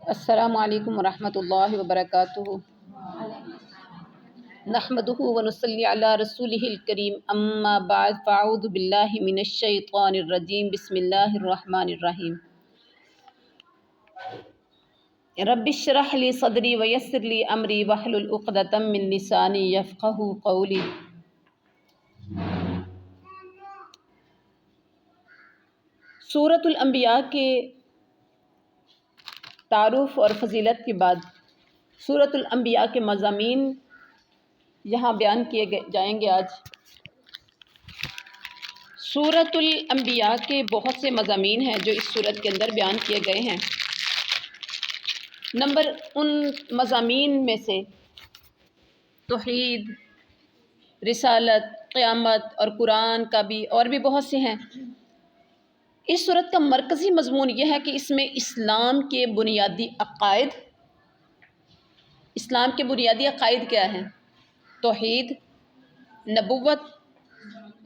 السلام علیکم ورحمۃ اللہ وبرکاتہ۔ نحمدہ ونصلی علی رسولہ الکریم، اما بعد فاعوذ باللہ من الشیطان الرجیم، بسم اللہ الرحمن الرحیم۔ رب اشرح لی صدری ویسر لی امری واحلل عقدۃ من لسانی یفقہوا قولی۔ سورۃ الانبیاء کے تعارف اور فضیلت کے بعد سورۃ الانبیاء کے مضامین یہاں بیان کیے جائیں گے۔ آج سورۃ الانبیاء کے بہت سے مضامین ہیں جو اس سورت کے اندر بیان کیے گئے ہیں۔ ان مضامین میں سے توحید، رسالت، قیامت اور قرآن کا بھی اور بھی بہت سے ہیں۔ اس سورت کا مرکزی مضمون یہ ہے کہ اس میں اسلام کے بنیادی عقائد کیا ہیں؟ توحید، نبوت،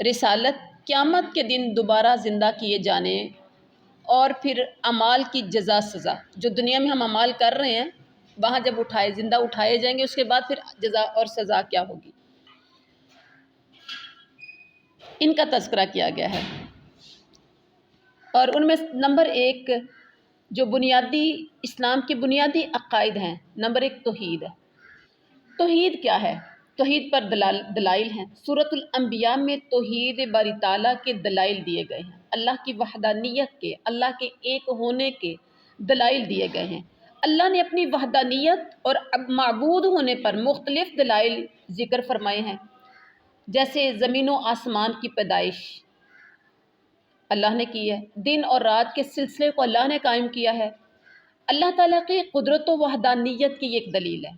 رسالت، قیامت کے دن دوبارہ زندہ کیے جانے، اور پھر اعمال کی جزا سزا۔ جو دنیا میں ہم اعمال کر رہے ہیں، وہاں جب زندہ اٹھائے جائیں گے، اس کے بعد پھر جزا اور سزا کیا ہوگی، ان کا تذکرہ کیا گیا ہے۔ اور ان میں نمبر ایک جو اسلام کے بنیادی عقائد ہیں، نمبر ایک توحید ہے۔ توحید کیا ہے؟ توحید پر دلائل ہیں۔ سورۃ الانبیاء میں توحید باری تعالیٰ کے دلائل دیے گئے ہیں، اللہ کی وحدانیت کے، اللہ کے ایک ہونے کے دلائل دیے گئے ہیں۔ اللہ نے اپنی وحدانیت اور معبود ہونے پر مختلف دلائل ذکر فرمائے ہیں، جیسے زمین و آسمان کی پیدائش اللہ نے کی ہے، دن اور رات کے سلسلے کو اللہ نے قائم کیا ہے۔ اللہ تعالیٰ کی قدرت و وحدانیت کی ایک دلیل ہے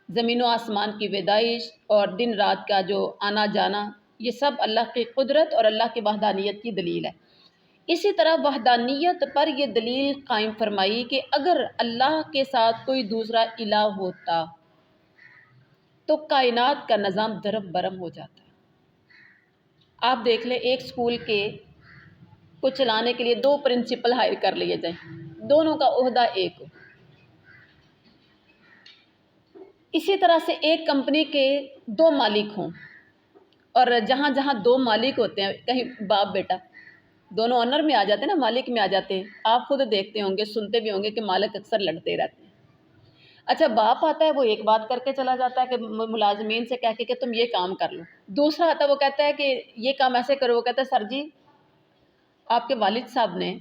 زمین و آسمان کی پیدائش اور دن رات کا جو آنا جانا، یہ سب اللہ کی قدرت اور اللہ کی وحدانیت کی دلیل ہے۔ اسی طرح وحدانیت پر یہ دلیل قائم فرمائی کہ اگر اللہ کے ساتھ کوئی دوسرا الہ ہوتا تو کائنات کا نظام درب برم ہو جاتا ہے۔ آپ دیکھ لیں، ایک اسکول کو چلانے کے لیے 2 پرنسپل ہائر کر لیے جائیں، دونوں کا عہدہ ایک ہو۔ اسی طرح سے ایک کمپنی کے 2 مالک ہوں، اور جہاں 2 مالک ہوتے ہیں، کہیں باپ بیٹا دونوں آنر میں آ جاتے ہیں نا، مالک میں آ جاتے ہیں۔ آپ خود دیکھتے ہوں گے، سنتے بھی ہوں گے کہ مالک اکثر لڑتے رہتے ہیں۔ اچھا، باپ آتا ہے، وہ ایک بات کر کے چلا جاتا ہے کہ ملازمین سے کہہ کے کہ تم یہ کام کر لو۔ دوسرا آتا ہے، وہ کہتا ہے کہ یہ کام ایسے کرو، وہ کہتا ہے سر جی آپ کے والد صاحب نے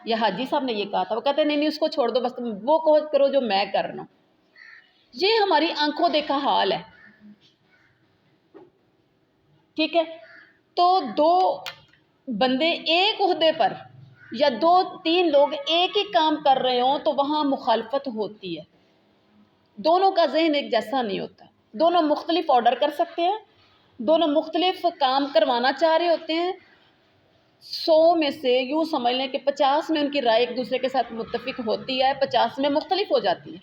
یا حاجی صاحب نے یہ کہا تھا۔ وہ کہتے ہیں نہیں اس کو چھوڑ دو، بس تم وہ کرو جو میں کر رہا ہوں۔ یہ ہماری آنکھوں دیکھا حال ہے، ٹھیک ہے؟ تو 2 بندے ایک عہدے پر یا 2-3 لوگ ایک ہی کام کر رہے ہوں تو وہاں مخالفت ہوتی ہے۔ دونوں کا ذہن ایک جیسا نہیں ہوتا، دونوں مختلف آرڈر کر سکتے ہیں، دونوں مختلف کام کروانا چاہ رہے ہوتے ہیں۔ 100 میں سے یوں سمجھ لیں کہ 50 میں ان کی رائے ایک دوسرے کے ساتھ متفق ہوتی ہے، 50 میں مختلف ہو جاتی ہے۔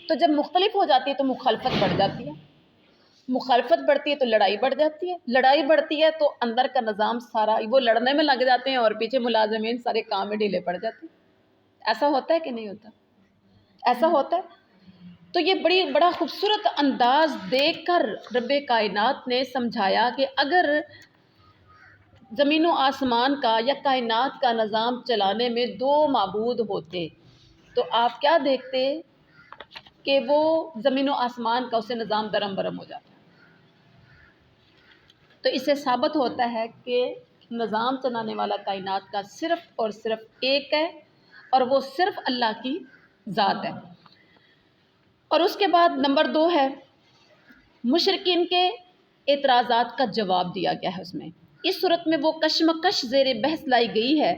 تو جب مختلف ہو جاتی ہے تو مخالفت بڑھ جاتی ہے، مخالفت بڑھتی ہے تو لڑائی بڑھ جاتی ہے، لڑائی بڑھتی ہے تو اندر کا نظام سارا وہ لڑنے میں لگ جاتے ہیں، اور پیچھے ملازمین سارے کام میں ڈھیلے پڑ جاتے ہیں۔ ایسا ہوتا ہے کہ نہیں ہوتا؟ ایسا ہوتا ہے۔ تو یہ بڑا خوبصورت انداز دیکھ کر رب کائنات نے سمجھایا کہ اگر زمین و آسمان کا یا کائنات کا نظام چلانے میں 2 معبود ہوتے تو آپ کیا دیکھتے کہ وہ زمین و آسمان کا اسے نظام درم برم ہو جاتا۔ تو اس سے ثابت ہوتا ہے کہ نظام چلانے والا کائنات کا صرف اور صرف ایک ہے، اور وہ صرف اللہ کی ذات ہے۔ اور اس کے بعد نمبر 2 ہے مشرکین کے اعتراضات کا جواب دیا گیا ہے۔ اس صورت میں وہ کشمکش زیر بحث لائی گئی ہے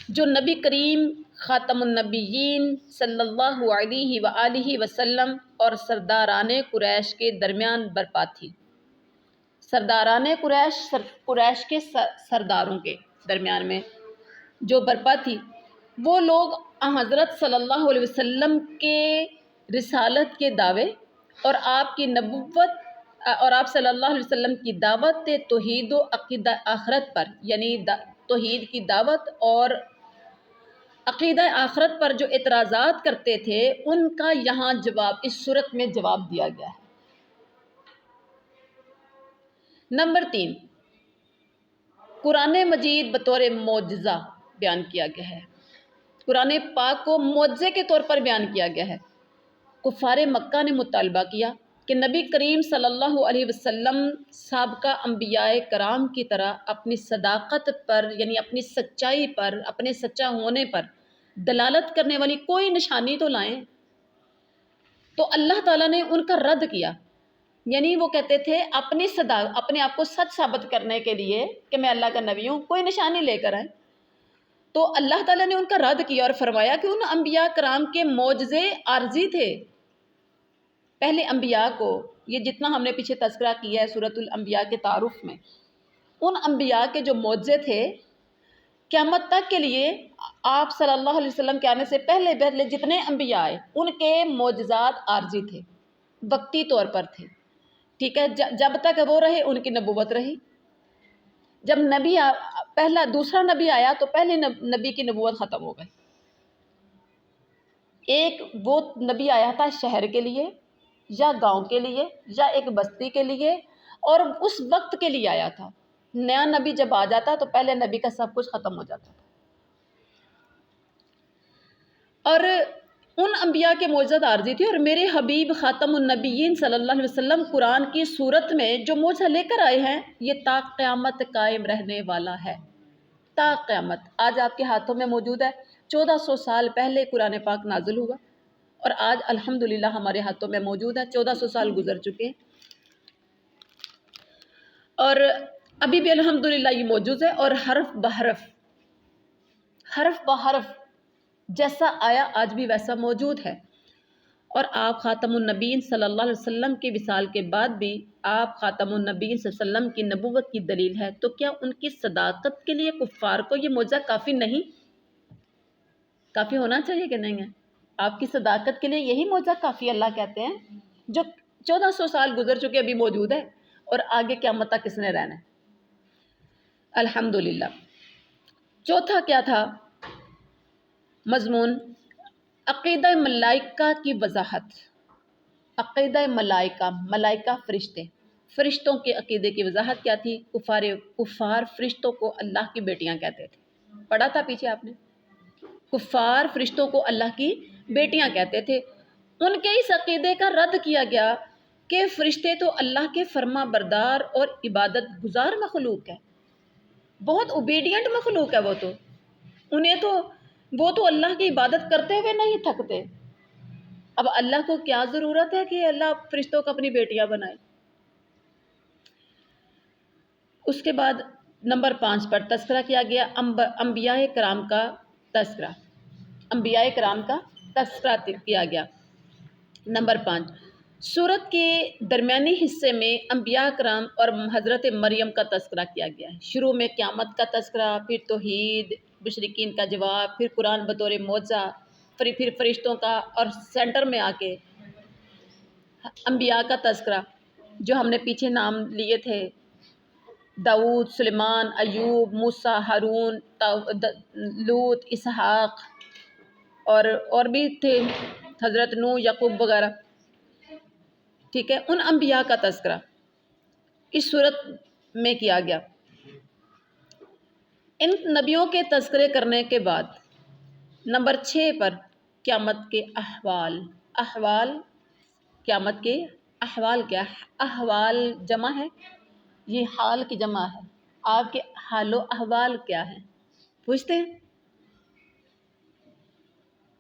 جو نبی کریم خاتم النبیین صلی اللہ علیہ وآلہ وسلم اور سرداران قریش کے درمیان برپا تھی۔ سرداران قریش کے سرداروں کے درمیان میں جو برپا تھی، وہ لوگ حضرت صلی اللہ علیہ وسلم کے رسالت کے دعوے اور آپ کی نبوت اور آپ صلی اللہ علیہ وسلم کی دعوت توحید و عقیدہ آخرت پر، یعنی توحید کی دعوت اور عقیدہ آخرت پر جو اعتراضات کرتے تھے ان کا یہاں جواب اس صورت میں جواب دیا گیا ہے۔ نمبر 3، قرآن مجید بطور معجزہ بیان کیا گیا ہے۔ قرآن پاک کو معجزے کے طور پر بیان کیا گیا ہے۔ کفار مکہ نے مطالبہ کیا کہ نبی کریم صلی اللہ علیہ وسلم سابقہ انبیاء کرام کی طرح اپنی صداقت پر، یعنی اپنی سچائی پر، اپنے سچا ہونے پر دلالت کرنے والی کوئی نشانی تو لائیں۔ تو اللہ تعالیٰ نے ان کا رد کیا، یعنی وہ کہتے تھے اپنے آپ کو سچ ثابت کرنے کے لیے کہ میں اللہ کا نبی ہوں، کوئی نشانی لے کر آئیں۔ تو اللہ تعالیٰ نے ان کا رد کیا اور فرمایا کہ ان انبیاء کرام کے معجزے عارضی تھے۔ پہلے انبیاء کو، یہ جتنا ہم نے پیچھے تذکرہ کیا ہے سورۃ الانبیاء کے تعارف میں، ان انبیاء کے جو معجزے تھے قیامت تک کے لیے، آپ صلی اللہ علیہ وسلم کے آنے سے پہلے جتنے انبیاء آئے ان کے معجزات عارضی تھے، وقتی طور پر تھے، ٹھیک ہے۔ جب تک وہ رہے ان کی نبوت رہی۔ جب دوسرا نبی آیا تو پہلے نبی کی نبوت ختم ہو گئی۔ ایک وہ نبی آیا تھا شہر کے لیے یا گاؤں کے لیے یا ایک بستی کے لیے، اور اس وقت کے لیے آیا تھا۔ نیا نبی جب آ جاتا تو پہلے نبی کا سب کچھ ختم ہو جاتا تھا۔ اور ان انبیاء کے معجزات عارضی تھی، اور میرے حبیب خاتم النبیین صلی اللہ علیہ وسلم قرآن کی صورت میں جو معجزہ لے کر آئے ہیں یہ تا قیامت قائم رہنے والا ہے۔ تا قیامت آج آپ کے ہاتھوں میں موجود ہے۔ 1400 سال پہلے قرآن پاک نازل ہوا اور آج الحمدللہ ہمارے ہاتھوں میں موجود ہے۔ 1400 سال گزر چکے ہیں اور ابھی بھی الحمدللہ یہ موجود ہے، اور حرف بحرف جیسا آیا آج بھی ویسا موجود ہے۔ اور آپ خاتم النبیین صلی اللہ علیہ وسلم کے وصال کے بعد بھی آپ خاتم النبیین صلی اللہ علیہ وسلم کی نبوت کی دلیل ہے، تو کیا ان کی صداقت کے لیے کفار کو یہ معجزہ کافی نہیں؟ کافی ہونا چاہیے کہ نہیں ہے؟ آپ کی صداقت کے لیے یہی معجزہ کافی اللہ کہتے ہیں، جو 1400 سال گزر چکے ابھی موجود ہے، اور آگے قیامت تک کس نے رہنا ہے؟ الحمدللہ۔ چوتھا کیا تھا مضمون؟ عقیدہ ملائکہ کی وضاحت۔ عقیدہ ملائکہ فرشتوں کے عقیدے کی وضاحت کیا تھی؟ کفار فرشتوں کو اللہ کی بیٹیاں کہتے تھے۔ پڑھا تھا پیچھے آپ نے، کفار فرشتوں کو اللہ کی بیٹیاں کہتے تھے۔ ان کے اس عقیدے کا رد کیا گیا کہ فرشتے تو اللہ کے فرما بردار اور عبادت گزار مخلوق ہے، بہت اوبیڈینٹ مخلوق ہے وہ تو اللہ کی عبادت کرتے ہوئے نہیں تھکتے۔ اب اللہ کو کیا ضرورت ہے کہ اللہ فرشتوں کو اپنی بیٹیاں بنائے؟ اس کے بعد نمبر 5 پر تذکرہ کیا گیا انبیاء کرام کا تذکرہ۔ انبیاء کرام کا تذکرہ کیا گیا۔ نمبر 5، سورت کے درمیانی حصے میں انبیاء کرام اور حضرت مریم کا تذکرہ کیا گیا ہے۔ شروع میں قیامت کا تذکرہ، پھر توحید، مشرکین کا جواب، پھر قرآن بطور معجزہ، پھر فرشتوں کا، اور سینٹر میں آ کے انبیاء کا تذکرہ جو ہم نے پیچھے نام لیے تھے: داؤد، سلیمان، ایوب، موسیٰ، ہارون، لوط، اسحاق، اور بھی تھے، حضرت نوح، یعقوب وغیرہ، ٹھیک ہے۔ ان انبیاء کا تذکرہ اس صورت میں کیا گیا۔ ان نبیوں کے تذکرے کرنے کے بعد نمبر 6 پر قیامت کے احوال۔ قیامت کے احوال کیا ہے؟ احوال جمع ہے، یہ حال کی جمع ہے۔ آپ کے حال و احوال کیا ہیں؟ پوچھتے ہیں،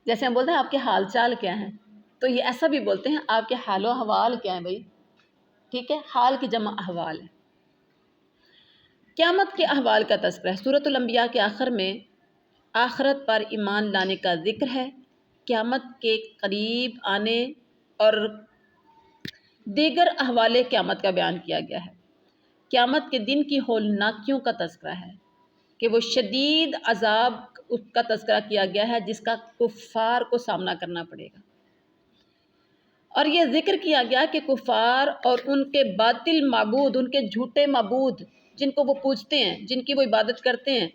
جیسے ہم بولتے ہیں آپ کے حال چال کیا ہیں، تو یہ ایسا بھی بولتے ہیں آپ کے حال و احوال کیا ہیں بھائی، ٹھیک ہے۔ حال کی جمع احوال ہے۔ قیامت کے احوال کا تذکرہ ہے۔ سورۃ الانبیاء کے آخر میں آخرت پر ایمان لانے کا ذکر ہے، قیامت کے قریب آنے اور دیگر احوال قیامت کا بیان کیا گیا ہے۔ قیامت کے دن کی ہولناکیوں کا تذکرہ ہے کہ وہ شدید عذاب کا تذکرہ کیا گیا ہے جس کا کفار کو سامنا کرنا پڑے گا، اور یہ ذکر کیا گیا کہ کفار اور ان کے باطل معبود، ان کے جھوٹے معبود جن کو وہ پوجتے ہیں، جن کی وہ عبادت کرتے ہیں،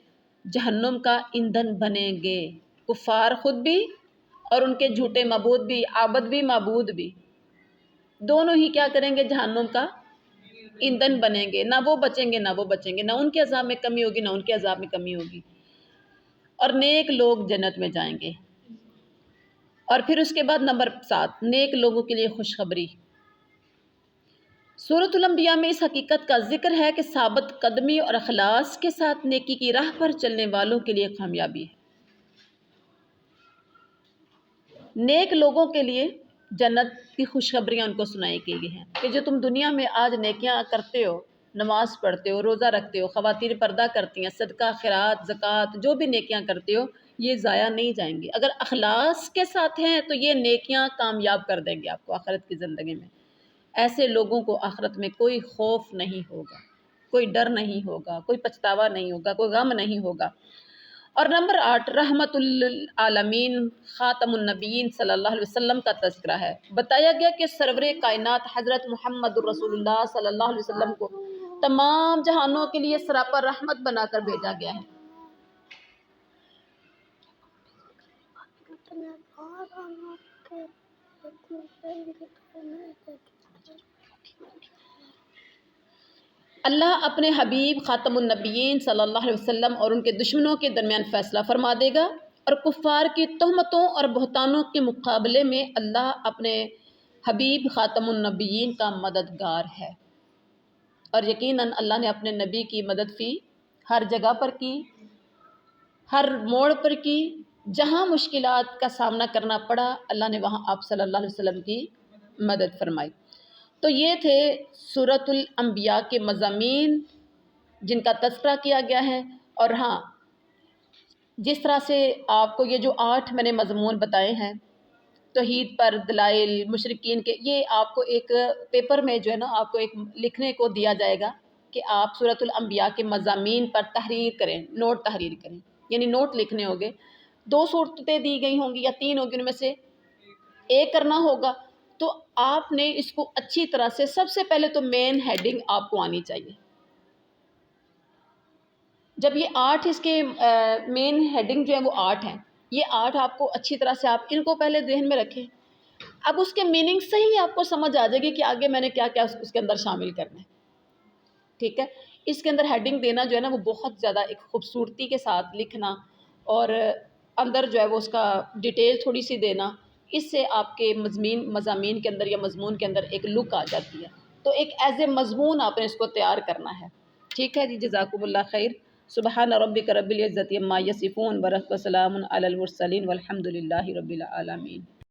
جہنم کا ایندھن بنیں گے۔ کفار خود بھی اور ان کے جھوٹے معبود بھی، عابد بھی معبود بھی، دونوں ہی کیا کریں گے؟ جہنم کا ایندھن بنیں گے، نہ وہ بچیں گے نہ وہ بچیں گے، نہ ان کے عذاب میں کمی ہوگی نہ ان کے عذاب میں کمی ہوگی، اور نیک لوگ جنت میں جائیں گے۔ اور پھر اس کے بعد نمبر 7، نیک لوگوں کے لیے خوشخبری۔ سورۃ الانبیاء میں اس حقیقت کا ذکر ہے کہ ثابت قدمی اور اخلاص کے ساتھ نیکی کی راہ پر چلنے والوں کے لیے کامیابی ہے۔ نیک لوگوں کے لیے جنت کی خوشخبریاں ان کو سنائی گئی ہیں کہ جو تم دنیا میں آج نیکیاں کرتے ہو، نماز پڑھتے ہو، روزہ رکھتے ہو، خواتین پردہ کرتی ہیں، صدقہ خیرات زکوٰۃ جو بھی نیکیاں کرتے ہو، یہ ضائع نہیں جائیں گی۔ اگر اخلاص کے ساتھ ہیں تو یہ نیکیاں کامیاب کر دیں گے آپ کو آخرت کی زندگی میں۔ ایسے لوگوں کو آخرت میں کوئی خوف نہیں ہوگا، کوئی ڈر نہیں ہوگا، کوئی پچھتاوا نہیں ہوگا، کوئی غم نہیں ہوگا۔ اور نمبر 8، رحمت للعالمین خاتم النبیین صلی اللہ علیہ وسلم کا تذکرہ ہے۔ بتایا گیا کہ سرور کائنات حضرت محمد الرسول اللہ صلی اللہ علیہ وسلم کو تمام جہانوں کے لیے سراپا رحمت بنا کر بھیجا گیا ہے۔ اللہ اپنے حبیب خاتم النبیین صلی اللہ علیہ وسلم اور ان کے دشمنوں کے درمیان فیصلہ فرما دے گا، اور کفار کی تہمتوں اور بہتانوں کے مقابلے میں اللہ اپنے حبیب خاتم النبیین کا مددگار ہے۔ اور یقیناً اللہ نے اپنے نبی کی مدد کی، ہر جگہ پر کی، ہر موڑ پر کی، جہاں مشکلات کا سامنا کرنا پڑا اللہ نے وہاں آپ صلی اللہ علیہ وسلم کی مدد فرمائی۔ تو یہ تھے سورۃ الانبیاء کے مضامین جن کا تذکرہ کیا گیا ہے۔ اور ہاں، جس طرح سے آپ کو یہ جو 8 میں نے مضمون بتائے ہیں توحید پر دلائل مشرکین کے، یہ آپ کو ایک پیپر میں جو ہے نا آپ کو ایک لکھنے کو دیا جائے گا کہ آپ سورۃ الانبیاء کے مضامین پر تحریر کریں، نوٹ تحریر کریں، یعنی نوٹ لکھنے ہوں گے۔ 2 صورتیں دی گئی ہوں گی یا 3 ہوگی، ان میں سے ایک کرنا ہوگا۔ تو آپ نے اس کو اچھی طرح سے، سب سے پہلے تو مین ہیڈنگ آپ کو آنی چاہیے۔ جب یہ 8 اس کے مین ہیڈنگ جو ہے وہ 8 ہیں، یہ 8 آپ کو اچھی طرح سے آپ ان کو پہلے ذہن میں رکھیں۔ اب اس کے میننگ سے ہی آپ کو سمجھ آ جائے گی کہ آگے میں نے کیا کیا اس کے اندر شامل کرنا ہے، ٹھیک ہے۔ اس کے اندر ہیڈنگ دینا جو ہے نا وہ بہت زیادہ ایک خوبصورتی کے ساتھ لکھنا، اور اندر جو ہے وہ اس کا ڈیٹیل تھوڑی سی دینا، اس سے آپ کے مضامین کے اندر یا مضمون کے اندر ایک لک آ جاتی ہے۔ تو ایک ایز اے مضمون آپ نے اس کو تیار کرنا ہے، ٹھیک ہے جی۔ جزاکم اللہ خیر۔ سبحان ربک رب العزت عما یصفون وسلام علی المرسلین والحمد للہ رب العالمین۔